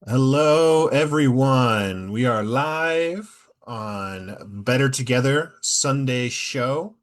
Hello, everyone. We are live on Better Together Sunday show.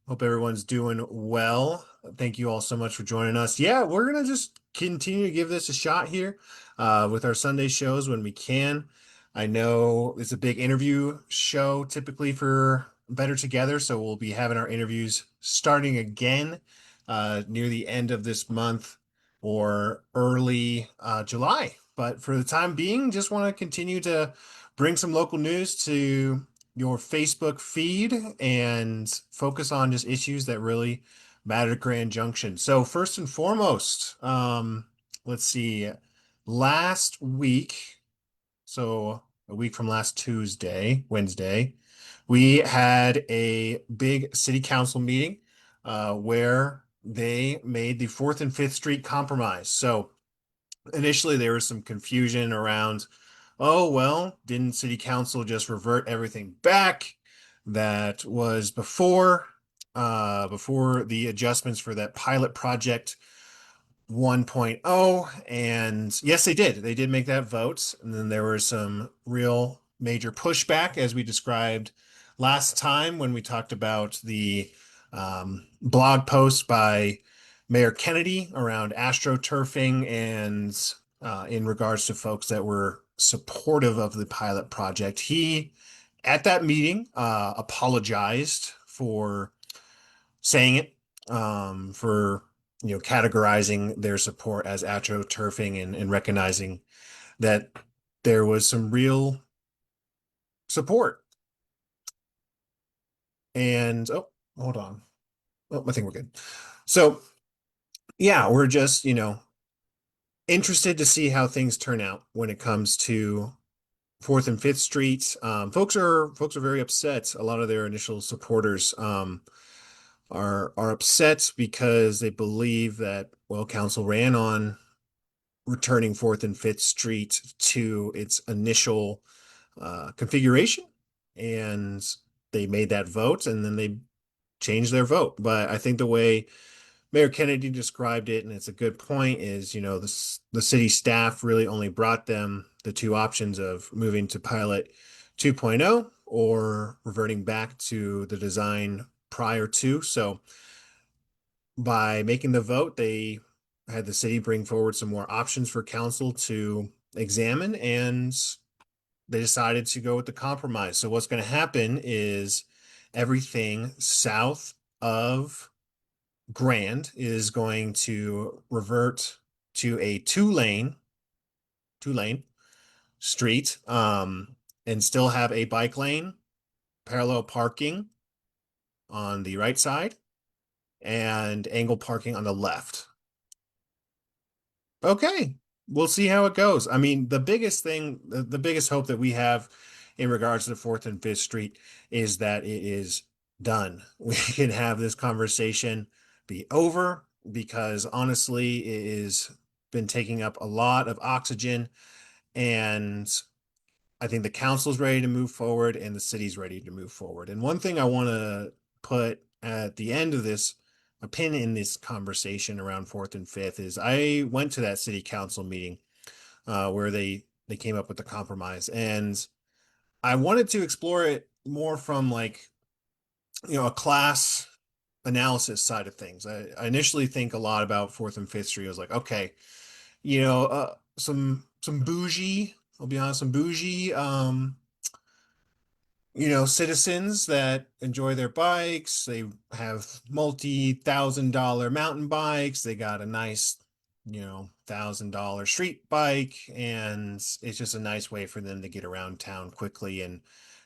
Hope everyone's doing well. Thank you all so much for joining us. Yeah, we're gonna just continue to give this a shot here with our Sunday shows when we can. I know it's a big interview show typically for Better Together, so we'll be having our interviews starting again near the end of this month or early July. But for the time being, just want to continue to bring some local news to your Facebook feed and focus on just issues that really matter to Grand Junction. So first and foremost, let's see, last week, so a week from last Wednesday, we had a big city council meeting where they made the 4th and 5th Street compromise. So initially there was some confusion around, oh, well, didn't city council just revert everything back that was before the adjustments for that pilot project 1.0? And yes, they did. They did make that vote. And then there was some real major pushback, as we described last time when we talked about the blog post by Mayor Kennedy around astroturfing and in regards to folks that were supportive of the pilot project. He, at that meeting, apologized for saying it, for categorizing their support as astroturfing and recognizing that there was some real support. And oh, hold on. Oh, I think we're good. So yeah, we're just, interested to see how things turn out when it comes to 4th and 5th Street. Folks are very upset. A lot of their initial supporters are upset because they believe that, well, council ran on returning 4th and 5th Street to its initial configuration, and they made that vote, and then they changed their vote. But I think the way Mayor Kennedy described it, and it's a good point, is the city staff really only brought them the two options of moving to pilot 2.0 or reverting back to the design prior to. So by making the vote, they had the city bring forward some more options for council to examine, and they decided to go with the compromise. So what's going to happen is everything south of Grand is going to revert to a two lane street, and still have a bike lane, parallel parking on the right side, and angle parking on the left. Okay, we'll see how it goes. I mean, the biggest thing, the biggest hope that we have in regards to the 4th and 5th Street is that it is done. We can have this conversation be over because honestly, it has been taking up a lot of oxygen, and I think the council's ready to move forward and the city's ready to move forward. And one thing I want to put at the end of this, a pin in this conversation around 4th and 5th, is I went to that city council meeting where they came up with the compromise, and I wanted to explore it more from like a class analysis side of things. I initially think a lot about 4th and 5th Street. I was like, okay, some bougie, I'll be honest, some bougie citizens that enjoy their bikes. They have multi-thousand-dollar mountain bikes. They got a nice, $1,000 street bike, and it's just a nice way for them to get around town quickly. And,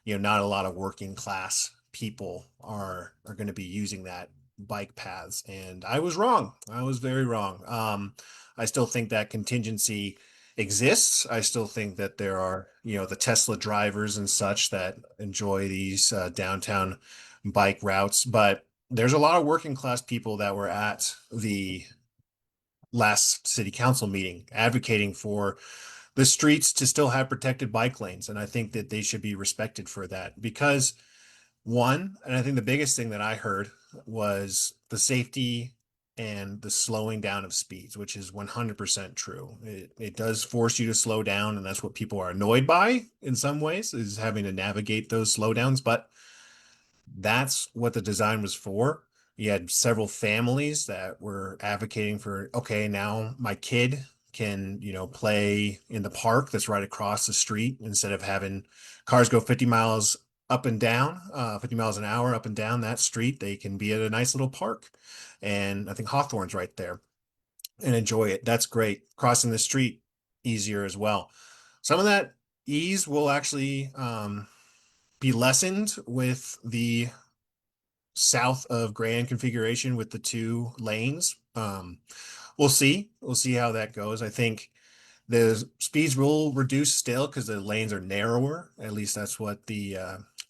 not a lot of working class people are going to be using that bike paths. And I was wrong. I was very wrong. I still think that contingency exists. I still think that there are, the Tesla drivers and such that enjoy these downtown bike routes, but there's a lot of working class people that were at the last city council meeting advocating for the streets to still have protected bike lanes. And I think that they should be respected for that because one, and I think the biggest thing that I heard was the safety. and the slowing down of speeds, which is 100% true. It does force you to slow down, and that's what people are annoyed by in some ways, is having to navigate those slowdowns. But that's what the design was for. You had several families that were advocating for, okay, now my kid can, play in the park that's right across the street instead of having cars go 50 miles up and down, 50 miles an hour up and down that street. They can be at a nice little park. And I think Hawthorne's right there and enjoy it. That's great. Crossing the street easier as well. Some of that ease will actually be lessened with the south of Grand configuration with the two lanes. We'll see. We'll see how that goes. I think the speeds will reduce still because the lanes are narrower. At least that's what the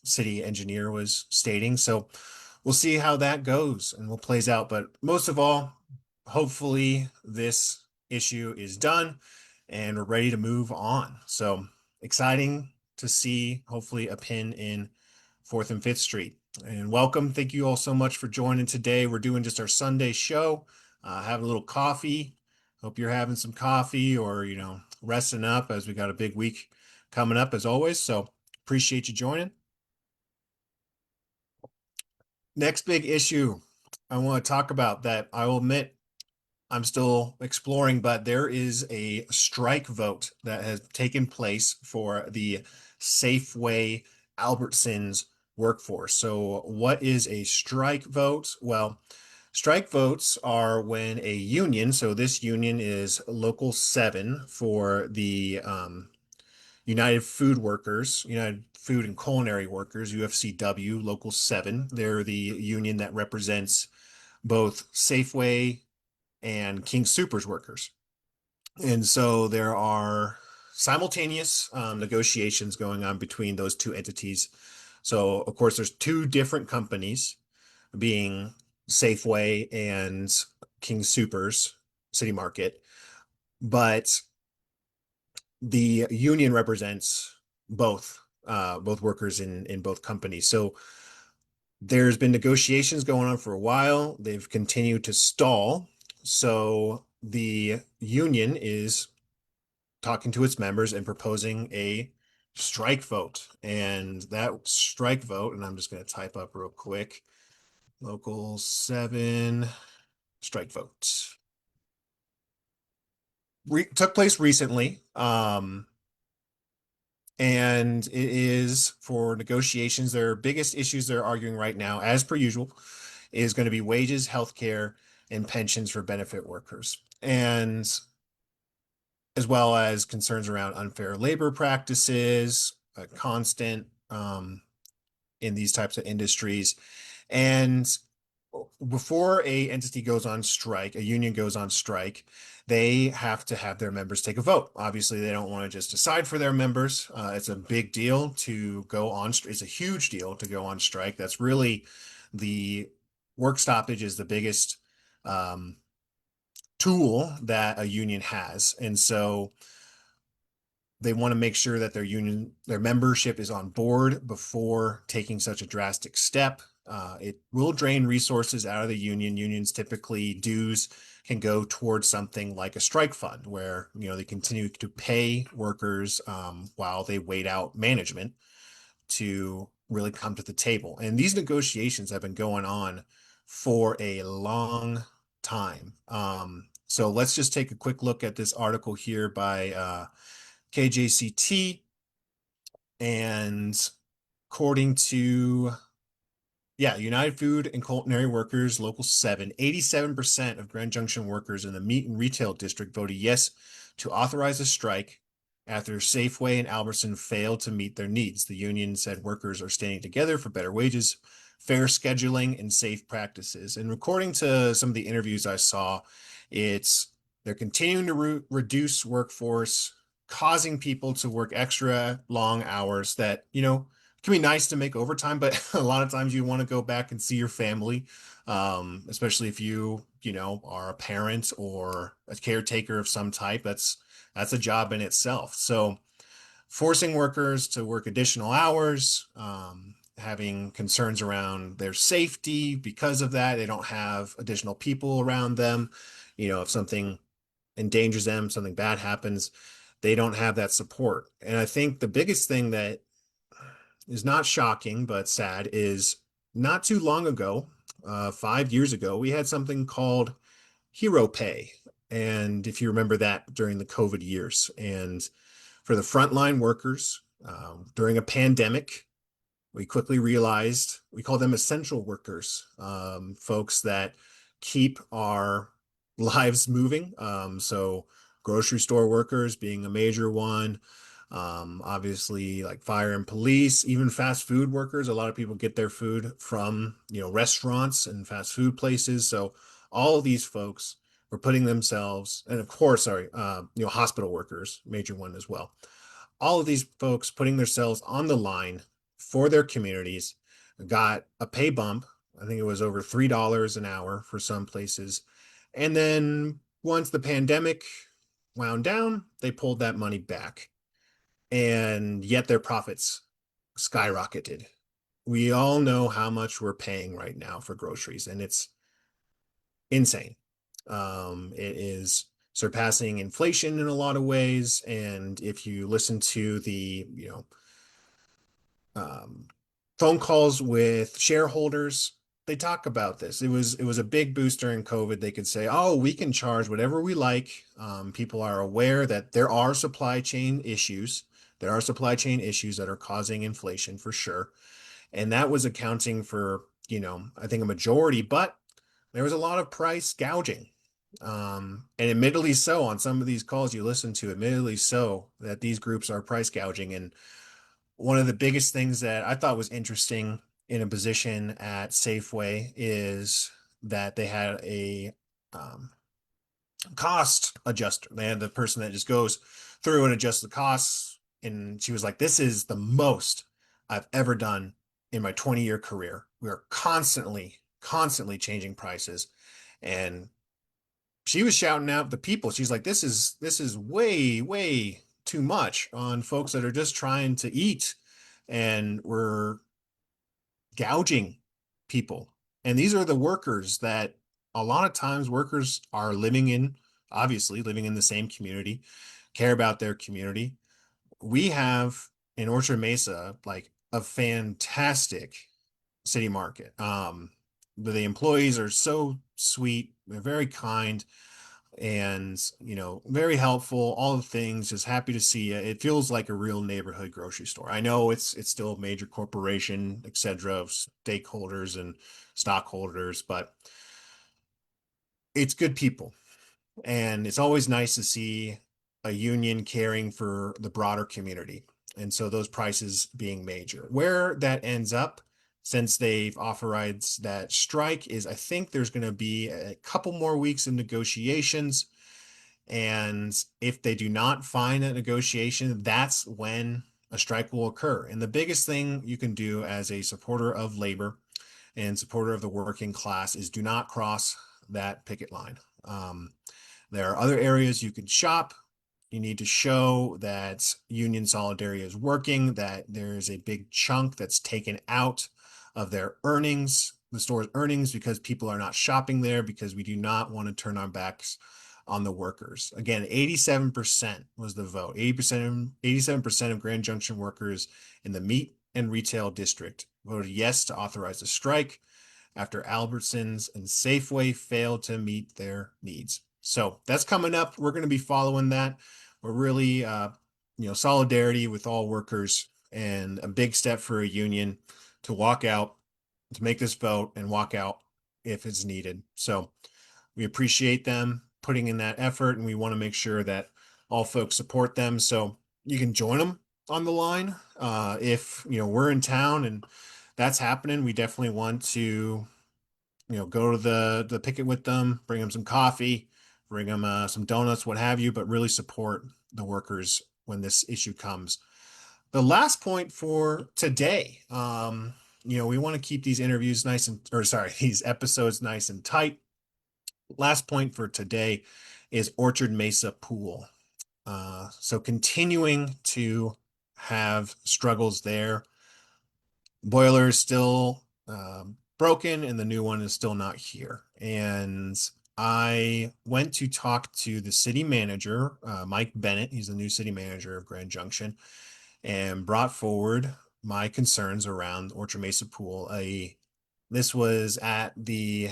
city engineer was stating. So we'll see how that goes and what plays out. But most of all, hopefully this issue is done and we're ready to move on. So exciting to see hopefully a pin in 4th and 5th Street. And welcome. Thank you all so much for joining today. We're doing just our Sunday show. Have a little coffee. Hope you're having some coffee or, resting up as we got a big week coming up as always. So appreciate you joining. Next big issue I want to talk about that I will admit I'm still exploring, but there is a strike vote that has taken place for the Safeway Albertsons workforce. So what is a strike vote? Well, strike votes are when a union, so this union is Local 7 for the United Food Workers, United Food and Culinary Workers, UFCW, Local 7. They're the union that represents both Safeway and King Soopers workers. And so there are simultaneous negotiations going on between those two entities. So, of course, there's two different companies being Safeway and King Soopers City Market, but the union represents both workers in both companies. So there's been negotiations going on for a while. They've continued to stall. So the union is talking to its members and proposing a strike vote. And that strike vote, and I'm just going to type up real quick, Local 7 strike vote. Took place recently. And it is for negotiations. Their biggest issues they're arguing right now, as per usual, is going to be wages, healthcare, and pensions for benefit workers. And as well as concerns around unfair labor practices, constant in these types of industries. And before a entity goes on strike, a union goes on strike, they have to have their members take a vote. Obviously, they don't want to just decide for their members. It's a big deal to go on. It's a huge deal to go on strike. That's really the work stoppage is the biggest tool that a union has. And so they want to make sure that their membership is on board before taking such a drastic step. It will drain resources out of the union. Unions typically dues can go towards something like a strike fund where, they continue to pay workers while they wait out management to really come to the table. And these negotiations have been going on for a long time. So let's just take a quick look at this article here by KJCT. And according to United Food and Culinary Workers, Local 7, 87% of Grand Junction workers in the meat and retail district voted yes to authorize a strike after Safeway and Albertson failed to meet their needs. The union said workers are standing together for better wages, fair scheduling, and safe practices. And according to some of the interviews I saw, they're continuing to reduce workforce, causing people to work extra long hours that, can be nice to make overtime, but a lot of times you want to go back and see your family, especially if you are a parent or a caretaker of some type. That's a job in itself. So forcing workers to work additional hours, having concerns around their safety because of that. They don't have additional people around them. If something endangers them, something bad happens, they don't have that support. And I think the biggest thing that is not shocking but sad is not too long ago, 5 years ago, we had something called hero pay. And if you remember that during the COVID years, and for the frontline workers during a pandemic, we quickly realized we call them essential workers, folks that keep our lives moving. So grocery store workers being a major one. Obviously, like fire and police, even fast food workers. A lot of people get their food from, restaurants and fast food places. So all of these folks were putting themselves, and of course, sorry, hospital workers, major one as well, all of these folks putting themselves on the line for their communities, got a pay bump. I think it was over $3 an hour for some places. And then once the pandemic wound down, they pulled that money back. And yet their profits skyrocketed. We all know how much we're paying right now for groceries, and it's insane. It is surpassing inflation in a lot of ways. And if you listen to the, um, phone calls with shareholders, they talk about this. It was a big boost during COVID. They could say, "Oh, we can charge whatever we like." People are aware that there are supply chain issues. There are supply chain issues that are causing inflation for sure, and that was accounting for, I think a majority, but there was a lot of price gouging. And admittedly so, on some of these calls you listen to, admittedly so, that these groups are price gouging. And one of the biggest things that I thought was interesting in a position at Safeway is that they had a um, cost adjuster. They had the person that just goes through and adjusts the costs. And she was like, "This is the most I've ever done in my 20-year career. We are constantly, constantly changing prices." And she was shouting out the people. She's like, "This is way, way too much on folks that are just trying to eat, and we're gouging people." And these are the workers that a lot of times workers are obviously living in the same community, care about their community. We have in Orchard Mesa like a fantastic city market. The employees are so sweet, they're very kind, and very helpful, all the things, just happy to see you. It feels like a real neighborhood grocery store. I know it's still a major corporation, etc., of stakeholders and stockholders, but it's good people. And it's always nice to see a union caring for the broader community. And so those prices being major. Where that ends up, since they've authorized that strike, is I think there's going to be a couple more weeks in negotiations. And if they do not find a negotiation, that's when a strike will occur. And the biggest thing you can do as a supporter of labor and supporter of the working class is do not cross that picket line. There are other areas you can shop. You need to show that union solidarity is working, that there's a big chunk that's taken out of their earnings, the store's earnings, because people are not shopping there, because we do not want to turn our backs on the workers. Again, 87% was the vote. 87% of Grand Junction workers in the meat and retail district voted yes to authorize a strike after Albertsons and Safeway failed to meet their needs. So that's coming up. We're going to be following that. We're really, solidarity with all workers, and a big step for a union to walk out, to make this vote and walk out if it's needed. So we appreciate them putting in that effort, and we want to make sure that all folks support them. So you can join them on the line. If, we're in town and that's happening, we definitely want to, go to the picket with them, bring them some coffee, bring them some donuts, what have you, but really support the workers when this issue comes. The last point for today, we want to keep these interviews nice and, or sorry, these episodes nice and tight. Last point for today is Orchard Mesa Pool. So continuing to have struggles there. boiler is still broken and the new one is still not here. And I went to talk to the city manager, Mike Bennett. He's the new city manager of Grand Junction, and brought forward my concerns around Orchard Mesa Pool. This was at the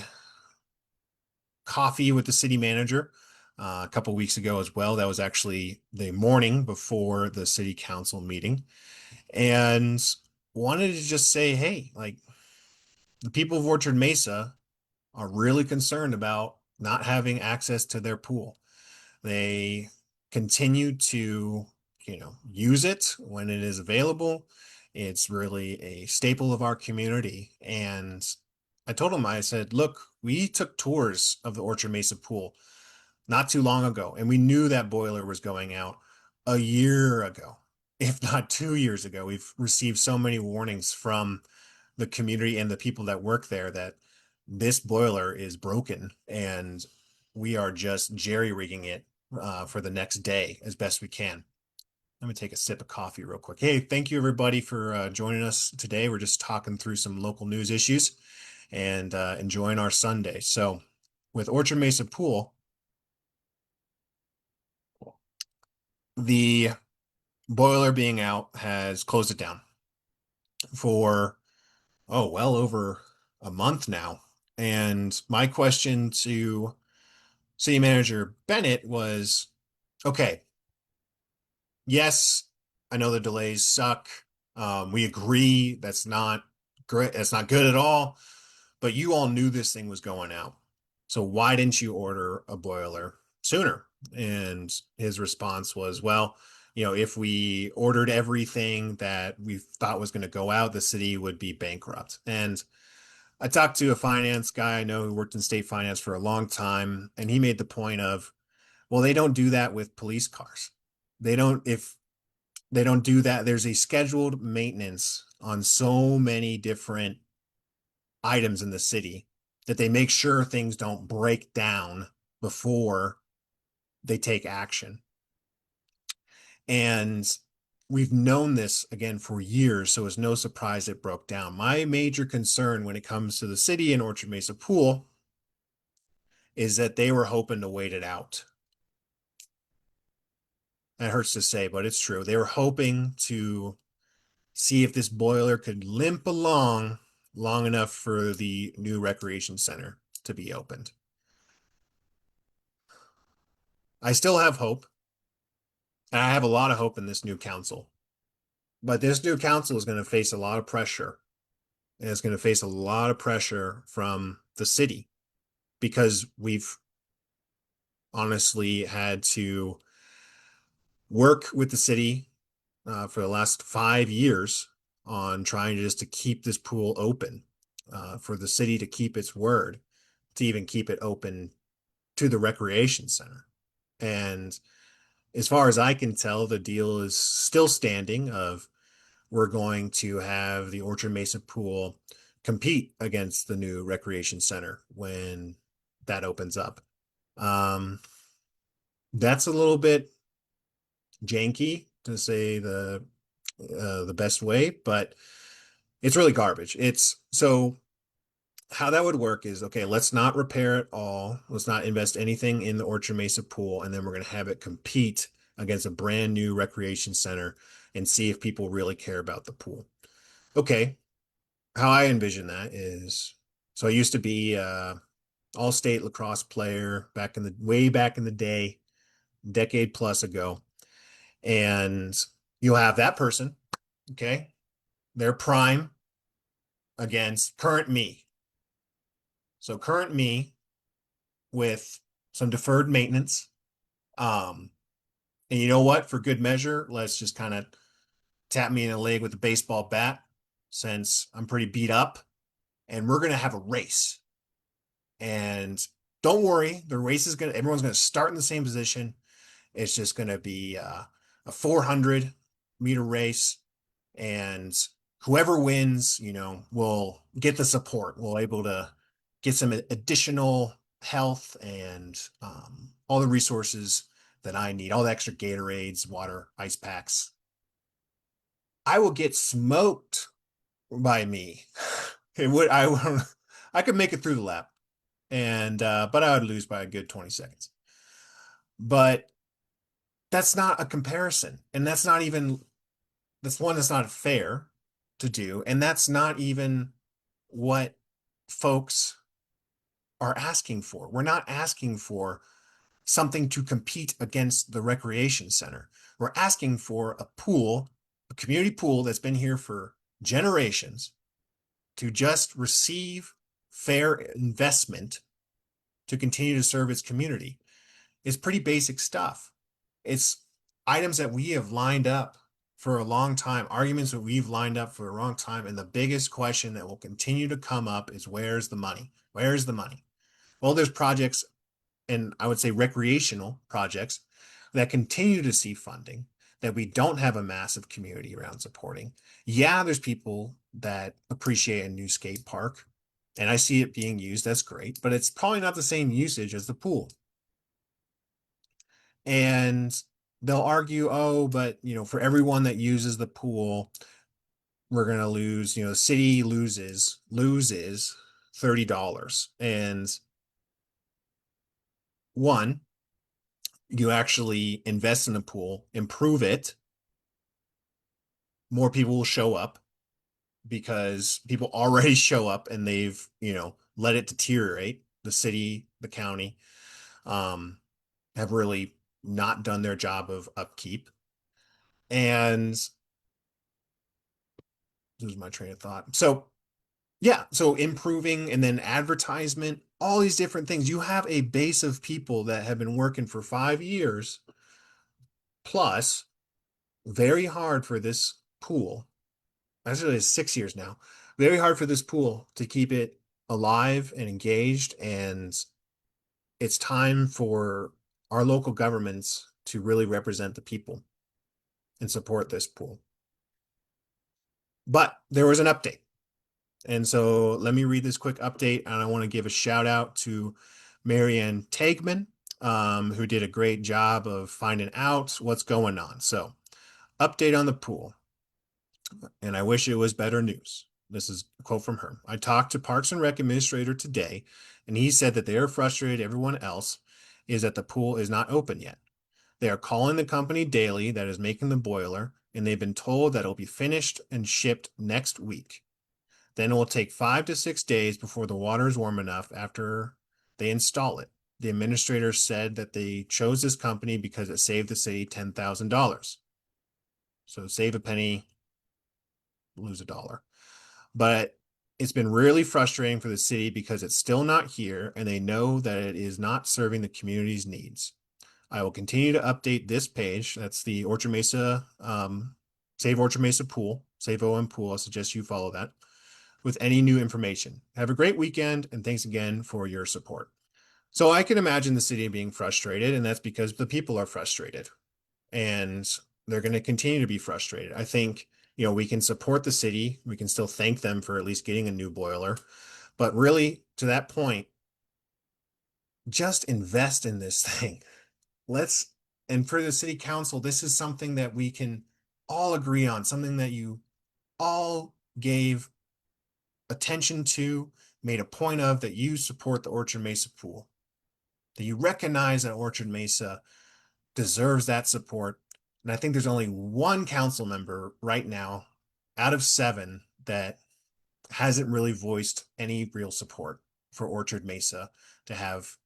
coffee with the city manager a couple weeks ago as well. That was actually the morning before the city council meeting, and wanted to just say, hey, like the people of Orchard Mesa are really concerned about not having access to their pool. They continue to, use it when it is available. It's really a staple of our community. And I told them, I said, look, we took tours of the Orchard Mesa pool not too long ago, and we knew that boiler was going out a year ago, if not 2 years ago. We've received so many warnings from the community and the people that work there that this boiler is broken and we are just jerry-rigging it for the next day as best we can. Let me take a sip of coffee real quick. Hey, thank you everybody for joining us today. We're just talking through some local news issues and enjoying our Sunday. So with Orchard Mesa Pool, the boiler being out has closed it down for, oh, well over a month now. And my question to City Manager Bennett was, okay, yes, I know the delays suck. We agree that's not great. That's not good at all. But you all knew this thing was going out. So why didn't you order a boiler sooner? And his response was, well, if we ordered everything that we thought was going to go out, the city would be bankrupt. And I talked to a finance guy I know who worked in state finance for a long time, and he made the point of, well, they don't do that with police cars. If they don't do that, there's a scheduled maintenance on so many different items in the city that they make sure things don't break down before they take action. And we've known this again for years, so it's no surprise it broke down. My major concern when it comes to the city and Orchard Mesa Pool is that they were hoping to wait it out. That hurts to say, but it's true. They were hoping to see if this boiler could limp along long enough for the new recreation center to be opened. I still have hope, and I have a lot of hope in this new council. But this new council is going to face a lot of pressure, and it's going to face a lot of pressure from the city because we've honestly had to work with the city for the last 5 years on trying just to keep this pool open, for the city to keep its word, to even keep it open to the recreation center. And as far as I can tell, the deal is still standing of we're going to have the Orchard Mesa pool compete against the new recreation center when that opens up. Um, that's a little bit janky to say the best way, but it's really garbage. It's so how that would work is, okay, let's not repair it all. Let's not invest anything in the Orchard Mesa pool, and then we're going to have it compete against a brand new recreation center and see if people really care about the pool. Okay, how I envision that is, so I used to be all-state lacrosse player back in the way back in the day, decade plus ago, and you'll have that person, okay, their prime against current me. So current me with some deferred maintenance. Um, and you know what? For good measure, let's just kind of tap me in the leg with a baseball bat since I'm pretty beat up. And we're going to have a race. And don't worry, the race is everyone's going to start in the same position. It's just going to be a 400-meter race. And whoever wins, will get the support. We'll able to get some additional health and all the resources that I need, all the extra Gatorades, water, ice packs. I will get smoked by me. It would I could make it through the lap and but I would lose by a good 20 seconds. But that's not a comparison. And that's one that's not fair to do. And that's not even what folks are asking for. We're not asking for something to compete against the recreation center. We're asking for a pool, a community pool that's been here for generations to just receive fair investment to continue to serve its community. It's pretty basic stuff. It's items that we have lined up for a long time, arguments that we've lined up for a long time. And the biggest question that will continue to come up is where's the money? Where's the money? Well, there's projects, and I would say recreational projects that continue to see funding that we don't have a massive community around supporting. Yeah, there's people that appreciate a new skate park, and I see it being used. That's great, but it's probably not the same usage as the pool. And they'll argue, oh, but for everyone that uses the pool, we're gonna lose, the city loses $30. And one, you actually invest in the pool, improve it, more people will show up because people already show up and they've, let it deteriorate. The city, the county, um, have really not done their job of upkeep. And lose my train of thought. So yeah, so improving and then advertisement, all these different things. You have a base of people that have been working for 5 years plus, very hard for this pool. Actually, it's 6 years now. Very hard for this pool to keep it alive and engaged. And it's time for our local governments to really represent the people and support this pool. But there was an update. And so let me read this quick update. And I want to give a shout out to Marianne Tagman, who did a great job of finding out what's going on. So, update on the pool. And I wish it was better news. This is a quote from her. I talked to Parks and Rec administrator today, and he said that they are frustrated. Everyone else is that the pool is not open yet. They are calling the company daily that is making the boiler, and they've been told that it'll be finished and shipped next week. Then it will take 5 to 6 days before the water is warm enough after they install it. The administrator said that they chose this company because it saved the city $10,000. So save a penny, lose a dollar. But it's been really frustrating for the city because it's still not here and they know that it is not serving the community's needs. I will continue to update this page. That's the Orchard Mesa, Save Orchard Mesa Pool, Save OM Pool. I suggest you follow that with any new information. Have a great weekend and thanks again for your support. So I can imagine the city being frustrated, and that's because the people are frustrated and they're going to continue to be frustrated. I think, we can support the city. We can still thank them for at least getting a new boiler. But really, to that point, just invest in this thing. Let's, and for the city council, this is something that we can all agree on, something that you all gave attention to, made a point of, that you support the Orchard Mesa pool, that you recognize that Orchard Mesa deserves that support. And I think there's only one council member right now out of 7 that hasn't really voiced any real support for Orchard Mesa to have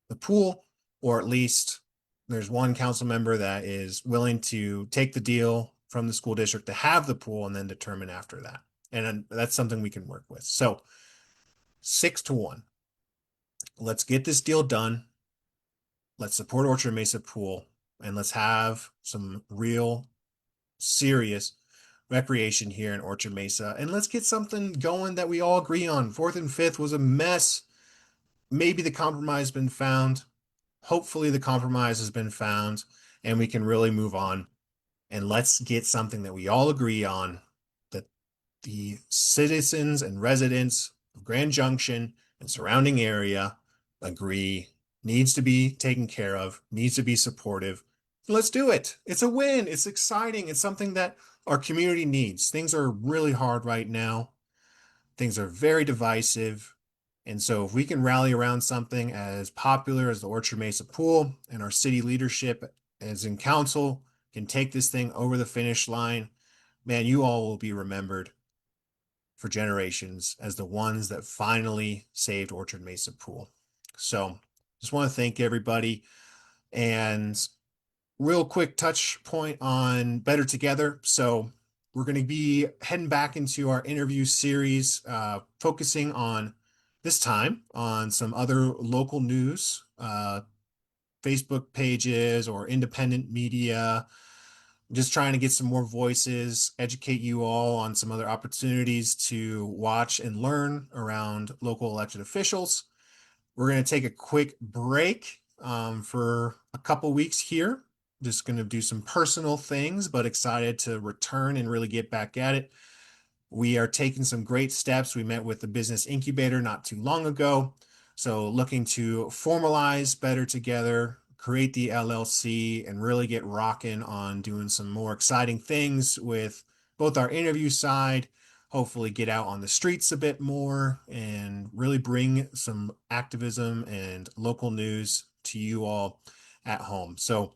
the pool, or at least there's one council member that is willing to take the deal from the school district to have the pool and then determine after that. And that's something we can work with. So 6-1. Let's get this deal done. Let's support Orchard Mesa Pool and let's have some real serious recreation here in Orchard Mesa. And let's get something going that we all agree on. 4th and 5th was a mess. Maybe the compromise has been found. Hopefully the compromise has been found and we can really move on. And let's get something that we all agree on, that the citizens and residents of Grand Junction and surrounding area agree needs to be taken care of, needs to be supportive Let's do it. It's a win. It's exciting. It's something that our community needs. Things are really hard right now. Things are very divisive. And so if we can rally around something as popular as the Orchard Mesa Pool and our city leadership as in council can take this thing over the finish line, man, you all will be remembered for generations as the ones that finally saved Orchard Mesa Pool. So just want to thank everybody. And real quick touch point on Better Together. So we're going to be heading back into our interview series, focusing on this time on some other local news, Facebook pages or independent media. Just trying to get some more voices, educate you all on some other opportunities to watch and learn around local elected officials. We're going to take a quick break for a couple weeks here. Just going to do some personal things, but excited to return and really get back at it. We are taking some great steps. We met with the business incubator not too long ago. So looking to formalize Better Together, create the LLC, and really get rocking on doing some more exciting things with both our interview side, hopefully get out on the streets a bit more and really bring some activism and local news to you all at home. So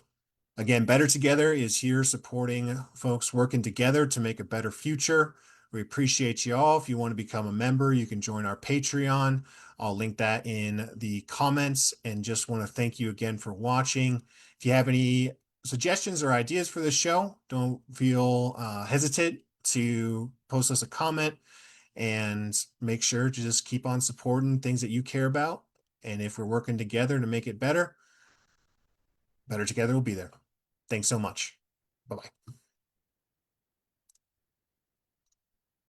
again, Better Together is here supporting folks working together to make a better future. We appreciate you all. If you want to become a member, you can join our Patreon. I'll link that in the comments and just want to thank you again for watching. If you have any suggestions or ideas for the show, don't feel hesitant to post us a comment and make sure to just keep on supporting things that you care about. And if we're working together to make it better, Better Together will be there. Thanks so much. Bye bye.